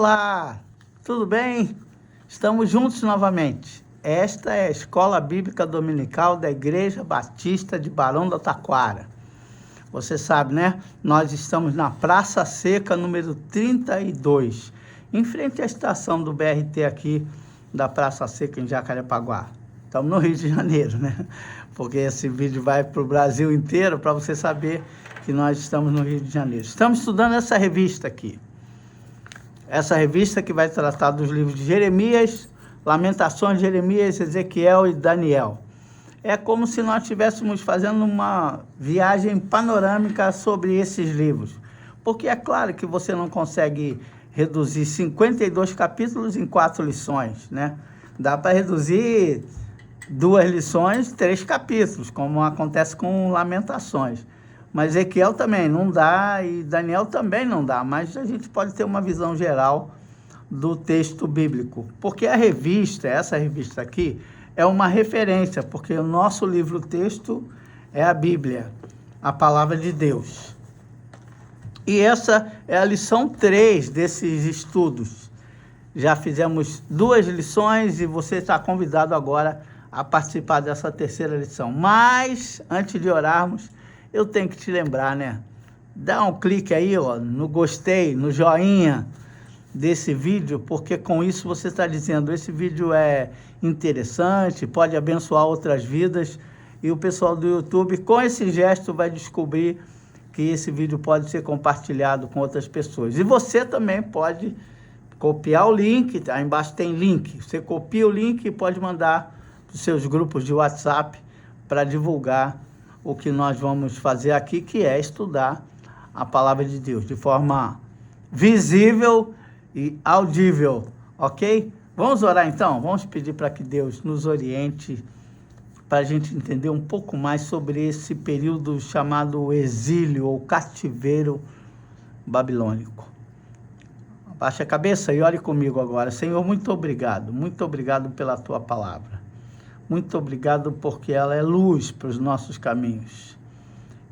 Olá, tudo bem? Estamos juntos novamente. Esta é a Escola Bíblica Dominical da Igreja Batista de Barão do Taquara. Você sabe, né? Nós estamos na Praça Seca, número 32, em frente à estação do BRT aqui da Praça Seca, em Jacarepaguá. Estamos no Rio de Janeiro, né? Porque esse vídeo vai para o Brasil inteiro, para você saber que nós estamos no Rio de Janeiro. Estamos estudando essa revista aqui. Essa revista que vai tratar dos livros de Jeremias, Lamentações, Jeremias, Ezequiel e Daniel. É como se nós estivéssemos fazendo uma viagem panorâmica sobre esses livros. Porque é claro que você não consegue reduzir 52 capítulos em 4 lições, né? Dá para reduzir 2 lições, 3 capítulos, como acontece com Lamentações. Mas Ezequiel também não dá e Daniel também não dá, mas a gente pode ter uma visão geral do texto bíblico. Porque a revista, essa revista aqui, é uma referência, porque o nosso livro-texto é a Bíblia, a Palavra de Deus. E essa é a lição 3 desses estudos. Já fizemos 2 lições e você está convidado agora a participar dessa 3ª lição. Mas, antes de orarmos, eu tenho que te lembrar, né? Dá um clique aí, ó, no gostei, no joinha desse vídeo, porque com isso você está dizendo, esse vídeo é interessante, pode abençoar outras vidas, e o pessoal do YouTube, com esse gesto, vai descobrir que esse vídeo pode ser compartilhado com outras pessoas. E você também pode copiar o link, aí embaixo tem link, você copia o link e pode mandar para os seus grupos de WhatsApp para divulgar o que nós vamos fazer aqui, que é estudar a Palavra de Deus de forma visível e audível, ok? Vamos orar então? Vamos pedir para que Deus nos oriente, para a gente entender um pouco mais sobre esse período chamado exílio ou cativeiro babilônico. Abaixa a cabeça e ore comigo agora. Senhor, muito obrigado pela Tua Palavra. Muito obrigado porque ela é luz para os nossos caminhos.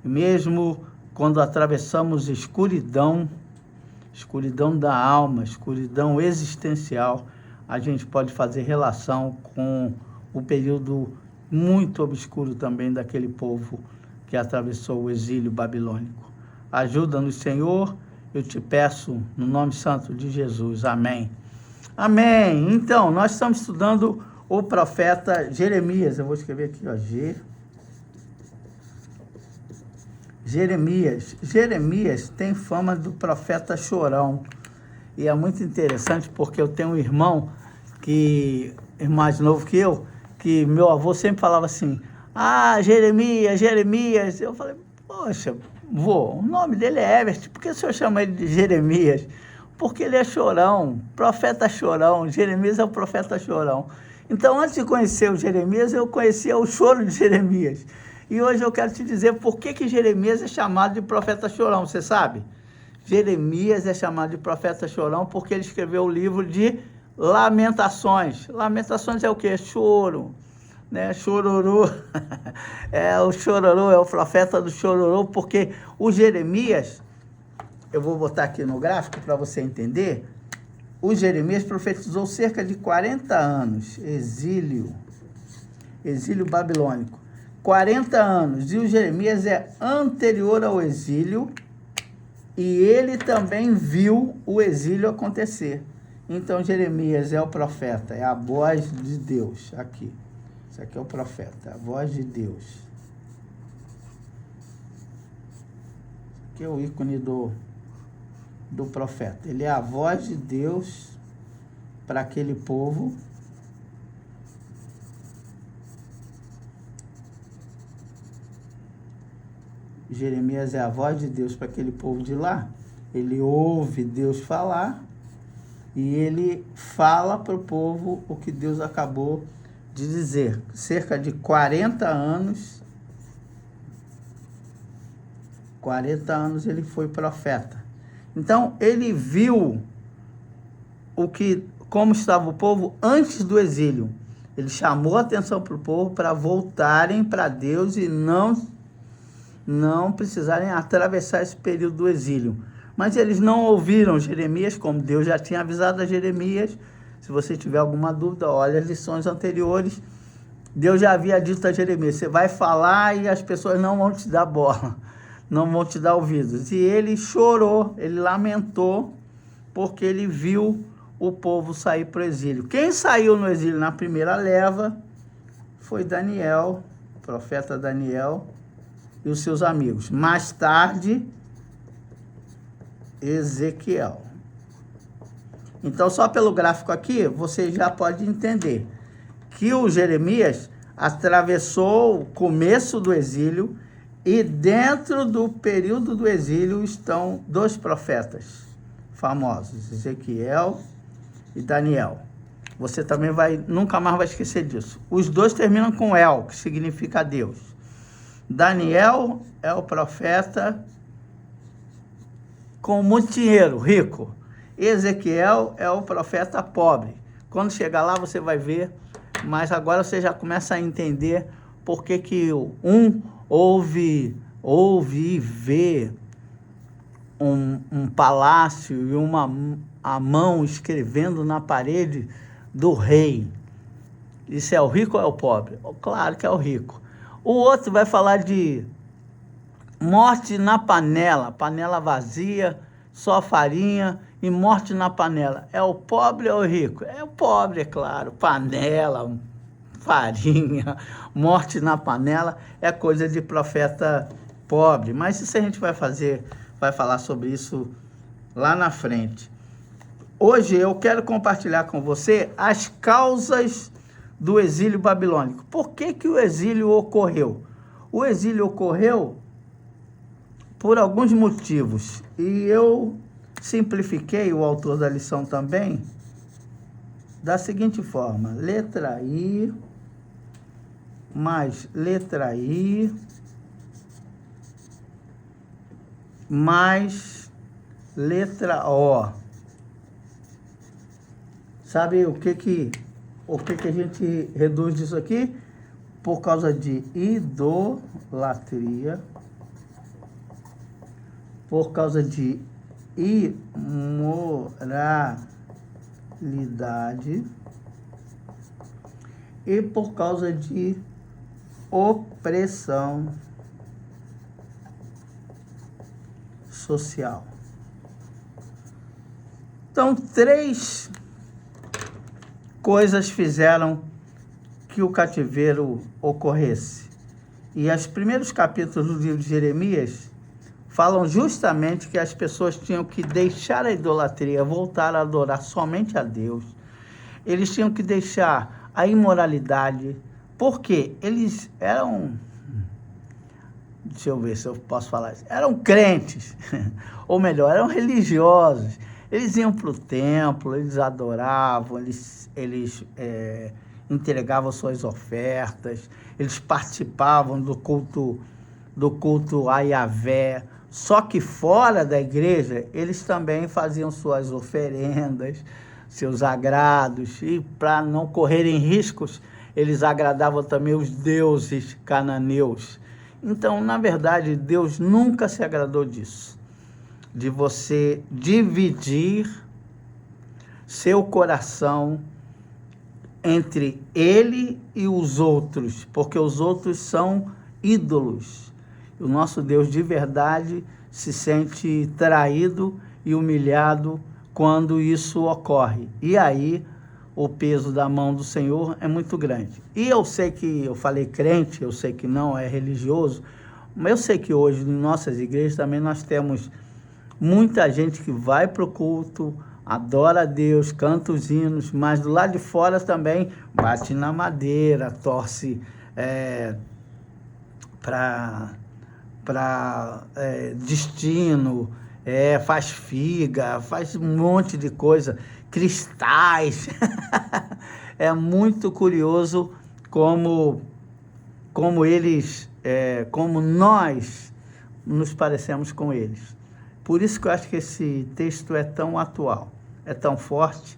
E mesmo quando atravessamos escuridão da alma, escuridão existencial, a gente pode fazer relação com o período muito obscuro também daquele povo que atravessou o exílio babilônico. Ajuda-nos, Senhor, eu te peço no nome santo de Jesus. Amém. Amém. Então, nós estamos estudando o profeta Jeremias. Eu vou escrever aqui, ó, Jeremias. Jeremias tem fama do profeta chorão. E é muito interessante porque eu tenho um irmão que é mais novo que eu, que meu avô sempre falava assim, Jeremias, Jeremias. Eu falei, poxa, vô, o nome dele é Everett, por que o senhor chama ele de Jeremias? Porque ele é chorão, profeta chorão. Jeremias é o profeta chorão. Então, antes de conhecer o Jeremias, eu conhecia o choro de Jeremias. E hoje eu quero te dizer por que Jeremias é chamado de profeta chorão, você sabe? Jeremias é chamado de profeta chorão porque ele escreveu o livro de Lamentações. Lamentações é o quê? Choro, né? Chororô. O chororô, é o profeta do chororô, porque o Jeremias, eu vou botar aqui no gráfico para você entender, o Jeremias profetizou cerca de 40 anos, exílio babilônico, 40 anos, e o Jeremias é anterior ao exílio, e ele também viu o exílio acontecer. Então Jeremias é o profeta, é a voz de Deus, aqui, isso aqui é o profeta, a voz de Deus. Aqui é o ícone do profeta. Ele é a voz de Deus para aquele povo. Jeremias é a voz de Deus para aquele povo de lá. Ele ouve Deus falar e ele fala para o povo o que Deus acabou de dizer. Cerca de 40 anos ele foi profeta. Então, ele viu como estava o povo antes do exílio. Ele chamou a atenção para o povo para voltarem para Deus e não precisarem atravessar esse período do exílio. Mas eles não ouviram Jeremias, como Deus já tinha avisado a Jeremias. Se você tiver alguma dúvida, olha as lições anteriores. Deus já havia dito a Jeremias, você vai falar e as pessoas não vão te dar bola, não vão te dar ouvidos. E ele chorou, ele lamentou, porque ele viu o povo sair para o exílio. Quem saiu no exílio na primeira leva foi Daniel, o profeta Daniel e os seus amigos. Mais tarde, Ezequiel. Então, só pelo gráfico aqui, você já pode entender que o Jeremias atravessou o começo do exílio e dentro do período do exílio estão dois profetas famosos, Ezequiel e Daniel. Você também nunca mais vai esquecer disso. Os dois terminam com El, que significa Deus. Daniel é o profeta com muito dinheiro, rico. Ezequiel é o profeta pobre. Quando chegar lá você vai ver, mas agora você já começa a entender por que um ouve e vê um palácio e a mão escrevendo na parede do rei. Isso é o rico ou é o pobre? Claro que é o rico. O outro vai falar de morte na panela, panela vazia, só farinha e morte na panela. É o pobre ou o rico? É o pobre, é claro. Panela, farinha, morte na panela é coisa de profeta pobre. Mas isso a gente vai falar sobre isso lá na frente. Hoje eu quero compartilhar com você as causas do exílio babilônico. Por que o exílio ocorreu? O exílio ocorreu por alguns motivos. E eu simplifiquei, o autor da lição também, da seguinte forma. Letra I mais letra I mais letra O. Sabe o que a gente reduz disso aqui? Por causa de idolatria, por causa de imoralidade e por causa de opressão social. Então, 3 coisas fizeram que o cativeiro ocorresse. E os primeiros capítulos do livro de Jeremias falam justamente que as pessoas tinham que deixar a idolatria, voltar a adorar somente a Deus. Eles tinham que deixar a imoralidade, porque eles eram, deixa eu ver se eu posso falar isso, eram crentes, ou melhor, eram religiosos. Eles iam para o templo, eles adoravam, eles entregavam suas ofertas, eles participavam do culto a Yahvé. Só que fora da igreja, eles também faziam suas oferendas, seus agrados, e para não correrem riscos, eles agradavam também os deuses cananeus. Então, na verdade, Deus nunca se agradou disso, de você dividir seu coração entre ele e os outros, porque os outros são ídolos. O nosso Deus de verdade se sente traído e humilhado quando isso ocorre. E aí o peso da mão do Senhor é muito grande. E eu sei que, eu falei crente, eu sei que não é religioso, mas eu sei que hoje em nossas igrejas também nós temos muita gente que vai para o culto, adora a Deus, canta os hinos, mas do lado de fora também bate na madeira, torce para destino, faz figa, faz um monte de coisa, cristais. É muito curioso como nós nos parecemos com eles. Por isso que eu acho que esse texto é tão atual, é tão forte,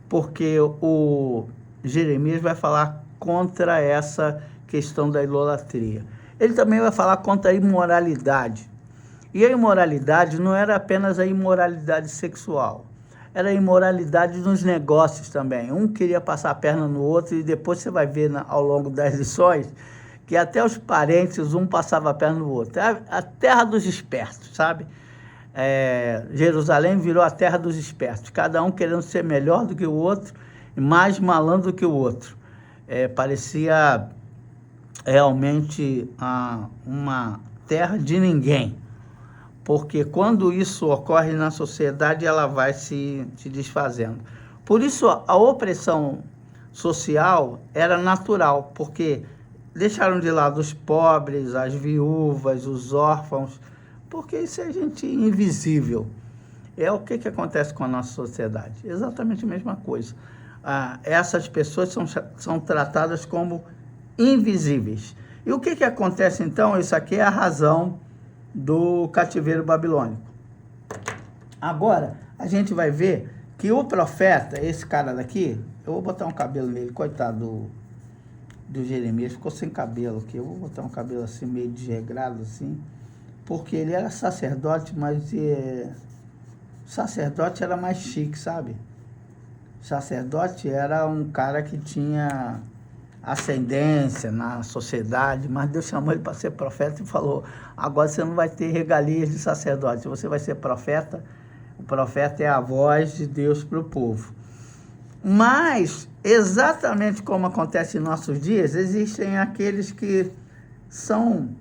porque o Jeremias vai falar contra essa questão da idolatria. Ele também vai falar contra a imoralidade. E a imoralidade não era apenas a imoralidade sexual, era a imoralidade nos negócios também. Um queria passar a perna no outro, e depois você vai ver ao longo das lições que até os parentes, um passava a perna no outro. A terra dos espertos, sabe? Jerusalém virou a terra dos espertos, cada um querendo ser melhor do que o outro e mais malandro do que o outro. Parecia realmente uma terra de ninguém, porque quando isso ocorre na sociedade, ela vai se desfazendo. Por isso, a opressão social era natural, porque deixaram de lado os pobres, as viúvas, os órfãos, porque isso é gente invisível. É o que acontece com a nossa sociedade, exatamente a mesma coisa. Essas pessoas são tratadas como invisíveis. E o que acontece então? Isso aqui é a razão do cativeiro babilônico. Agora, a gente vai ver que o profeta, esse cara daqui, eu vou botar um cabelo nele, coitado do Jeremias, ficou sem cabelo aqui, eu vou botar um cabelo assim, meio desregrado assim, porque ele era sacerdote, mas sacerdote era mais chique, sabe? Sacerdote era um cara que tinha ascendência na sociedade, mas Deus chamou ele para ser profeta e falou: agora você não vai ter regalias de sacerdote, você vai ser profeta. O profeta é a voz de Deus para o povo. Mas, exatamente como acontece em nossos dias, existem aqueles que são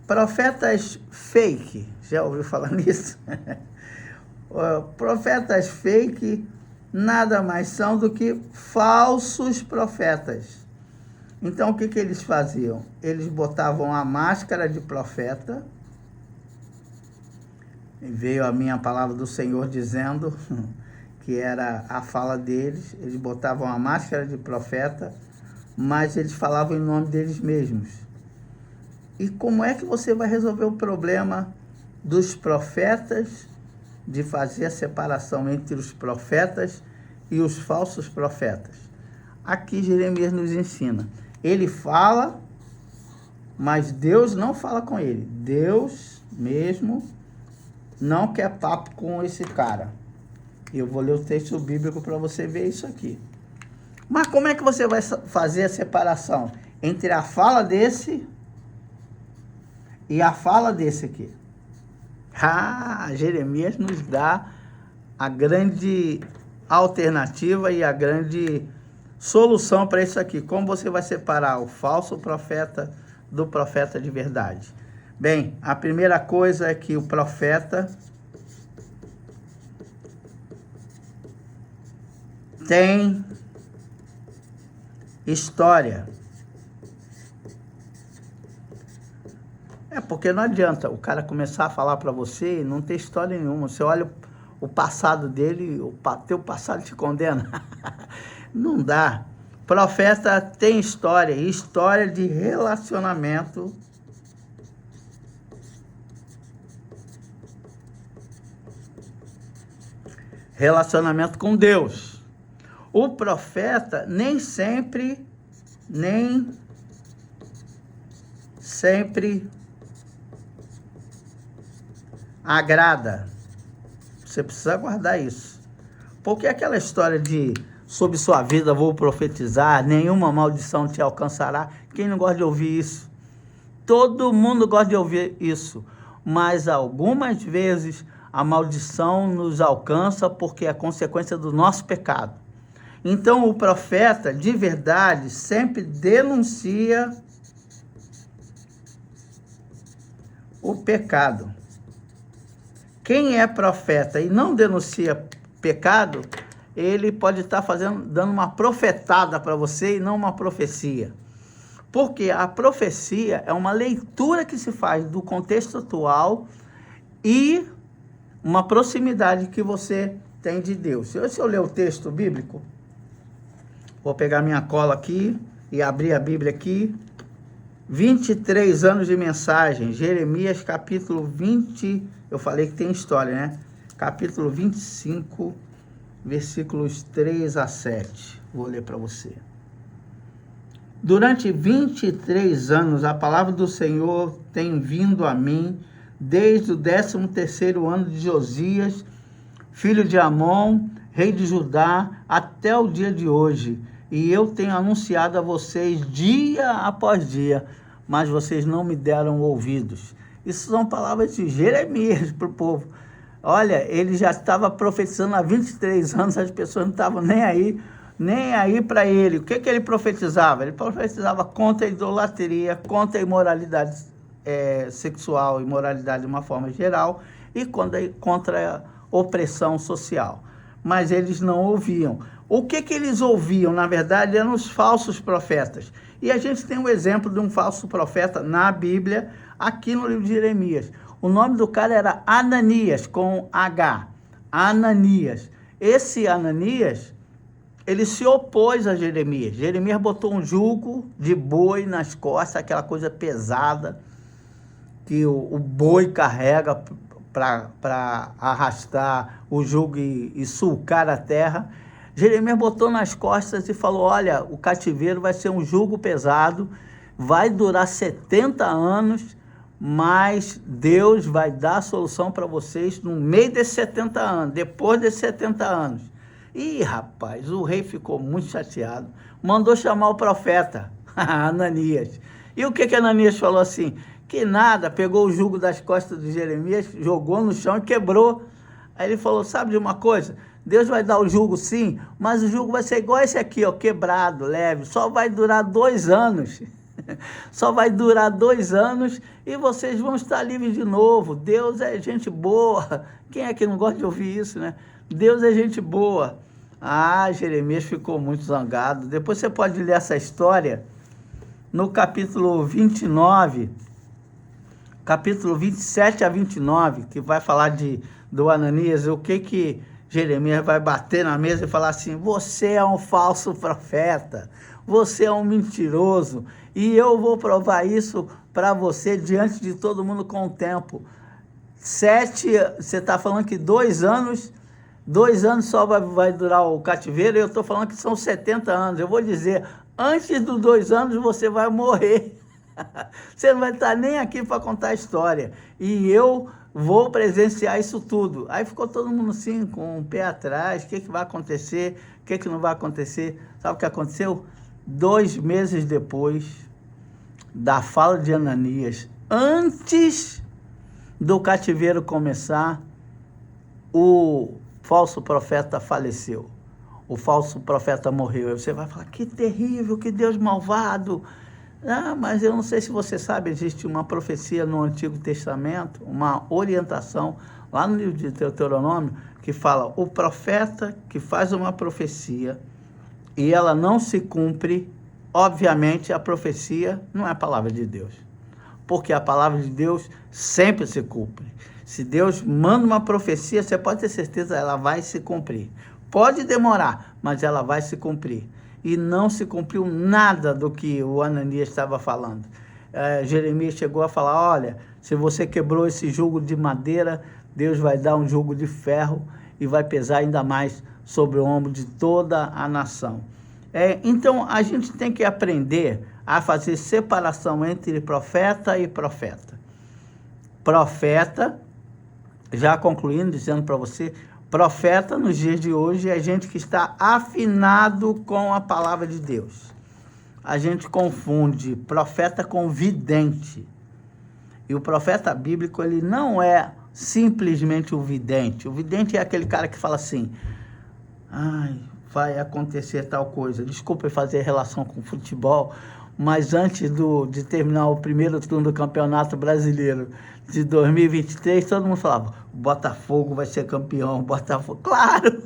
profetas fake. Já ouviu falar nisso? Profetas fake nada mais são do que falsos profetas. Então, o que eles faziam? Eles botavam a máscara de profeta. E veio a minha palavra do Senhor dizendo que era a fala deles. Eles botavam a máscara de profeta, mas eles falavam em nome deles mesmos. E como é que você vai resolver o problema dos profetas, de fazer a separação entre os profetas e os falsos profetas? Aqui Jeremias nos ensina. Ele fala, mas Deus não fala com ele. Deus mesmo não quer papo com esse cara. Eu vou ler o texto bíblico para você ver isso aqui. Mas como é que você vai fazer a separação entre a fala desse e a fala desse aqui? Jeremias nos dá a grande alternativa e a grande solução para isso aqui. Como você vai separar o falso profeta do profeta de verdade? Bem, a primeira coisa é que o profeta tem história. Porque não adianta o cara começar a falar para você e não ter história nenhuma. Você olha o passado dele, teu passado te condena. Não dá. Profeta tem história, história de relacionamento. Relacionamento com Deus. O profeta nem sempre agrada. Você precisa guardar isso. Porque aquela história de sobre sua vida vou profetizar, nenhuma maldição te alcançará. Quem não gosta de ouvir isso? Todo mundo gosta de ouvir isso. Mas algumas vezes a maldição nos alcança porque é consequência do nosso pecado. Então o profeta de verdade sempre denuncia o pecado. Quem é profeta e não denuncia pecado, ele pode estar dando uma profetada para você e não uma profecia. Porque a profecia é uma leitura que se faz do contexto atual e uma proximidade que você tem de Deus. Se eu ler o texto bíblico, vou pegar minha cola aqui e abrir a Bíblia aqui. 23 anos de mensagem, Jeremias capítulo 20, eu falei que tem história, né? Capítulo 25, versículos 3 a 7. Vou ler para você. Durante 23 anos, a palavra do Senhor tem vindo a mim desde o 13º ano de Josias, filho de Amon, rei de Judá, até o dia de hoje. E eu tenho anunciado a vocês dia após dia, mas vocês não me deram ouvidos. Isso são palavras de Jeremias para o povo. Olha, ele já estava profetizando há 23 anos, as pessoas não estavam nem aí para ele. O que ele profetizava? Ele profetizava contra a idolatria, contra a imoralidade sexual, imoralidade de uma forma geral, e contra a opressão social. Mas eles não ouviam. O que eles ouviam, na verdade, eram os falsos profetas. E a gente tem um exemplo de um falso profeta na Bíblia, aqui no livro de Jeremias. O nome do cara era Ananias, com H. Ananias. Esse Ananias, ele se opôs a Jeremias. Jeremias botou um jugo de boi nas costas, aquela coisa pesada que o boi carrega para arrastar o jugo e sulcar a terra. Jeremias botou nas costas e falou, olha, o cativeiro vai ser um jugo pesado, vai durar 70 anos, mas Deus vai dar a solução para vocês no meio desses 70 anos, depois desses 70 anos. Ih, rapaz, o rei ficou muito chateado, mandou chamar o profeta, Ananias. E o que Ananias falou assim? Que nada, pegou o jugo das costas de Jeremias, jogou no chão e quebrou. Aí ele falou, sabe de uma coisa? Deus vai dar o jugo sim, mas o jugo vai ser igual esse aqui, ó, quebrado, leve, só vai durar 2 anos. Só vai durar 2 anos e vocês vão estar livres de novo. Deus é gente boa. Quem é que não gosta de ouvir isso, né? Deus é gente boa. Ah, Jeremias ficou muito zangado. Depois você pode ler essa história no capítulo 29, capítulo 27 a 29, que vai falar do Ananias, o que Jeremias vai bater na mesa e falar assim, você é um falso profeta, você é um mentiroso, e eu vou provar isso para você diante de todo mundo com o tempo. 7, você está falando que 2 anos só vai durar o cativeiro, e eu estou falando que são 70 anos. Eu vou dizer, antes dos 2 anos você vai morrer. Você não vai estar nem aqui para contar a história. E eu vou presenciar isso tudo. Aí ficou todo mundo assim, com o pé atrás, o que vai acontecer, o que não vai acontecer. Sabe o que aconteceu? 2 meses depois da fala de Ananias, antes do cativeiro começar, o falso profeta faleceu. O falso profeta morreu. Aí você vai falar, que terrível, que Deus malvado. Ah, mas eu não sei se você sabe, existe uma profecia no Antigo Testamento, uma orientação, lá no livro de Deuteronômio, que fala, o profeta que faz uma profecia e ela não se cumpre, obviamente a profecia não é a palavra de Deus. Porque a palavra de Deus sempre se cumpre. Se Deus manda uma profecia, você pode ter certeza, ela vai se cumprir. Pode demorar, mas ela vai se cumprir. E não se cumpriu nada do que o Ananias estava falando. Jeremias chegou a falar, olha, se você quebrou esse jugo de madeira, Deus vai dar um jugo de ferro e vai pesar ainda mais sobre o ombro de toda a nação. Então, a gente tem que aprender a fazer separação entre profeta e profeta. Profeta, já concluindo, dizendo para você, profeta nos dias de hoje é gente que está afinado com a palavra de Deus. A gente confunde profeta com vidente. E o profeta bíblico, ele não é simplesmente o vidente. O vidente é aquele cara que fala assim, ai, vai acontecer tal coisa. Desculpe fazer relação com futebol, mas antes de terminar o primeiro turno do Campeonato Brasileiro de 2023, todo mundo falava, o Botafogo vai ser campeão, o Botafogo... Claro!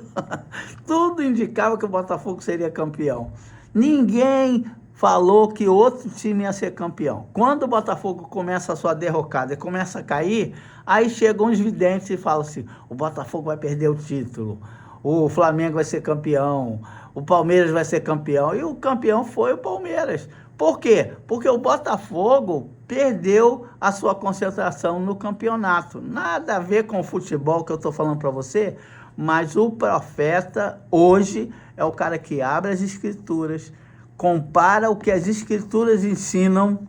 Tudo indicava que o Botafogo seria campeão. Ninguém falou que outro time ia ser campeão. Quando o Botafogo começa a sua derrocada e começa a cair, aí chegam os videntes e falam assim, o Botafogo vai perder o título, o Flamengo vai ser campeão, o Palmeiras vai ser campeão, e o campeão foi o Palmeiras. Por quê? Porque o Botafogo perdeu a sua concentração no campeonato. Nada a ver com o futebol que eu estou falando para você, mas o profeta hoje é o cara que abre as escrituras, compara o que as escrituras ensinam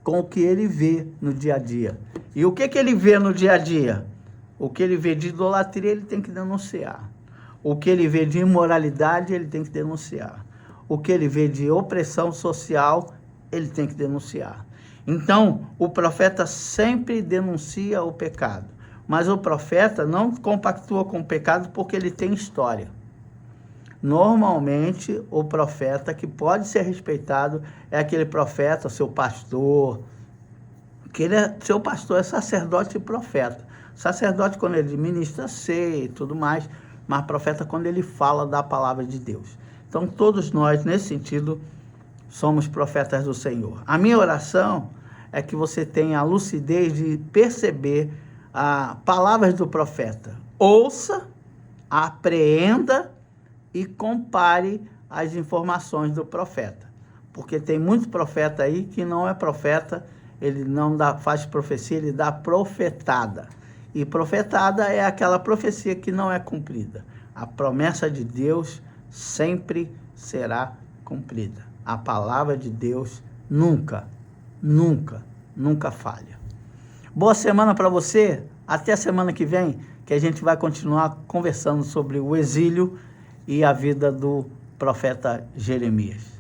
com o que ele vê no dia a dia. E o que ele vê no dia a dia? O que ele vê de idolatria, ele tem que denunciar. O que ele vê de imoralidade, ele tem que denunciar. O que ele vê de opressão social, ele tem que denunciar. Então, o profeta sempre denuncia o pecado. Mas o profeta não compactua com o pecado porque ele tem história. Normalmente, o profeta que pode ser respeitado é aquele profeta, seu pastor, seu pastor é sacerdote e profeta. Sacerdote quando ele ministra ceia e tudo mais, mas profeta quando ele fala da palavra de Deus. Então, todos nós, nesse sentido, somos profetas do Senhor. A minha oração é que você tenha a lucidez de perceber as palavras do profeta. Ouça, apreenda e compare as informações do profeta. Porque tem muito profeta aí que não é profeta, ele não faz profecia, ele dá profetada. E profetada é aquela profecia que não é cumprida. A promessa de Deus sempre será cumprida. A palavra de Deus nunca falha. Boa semana para você. Até a semana que vem, que a gente vai continuar conversando sobre o exílio e a vida do profeta Jeremias.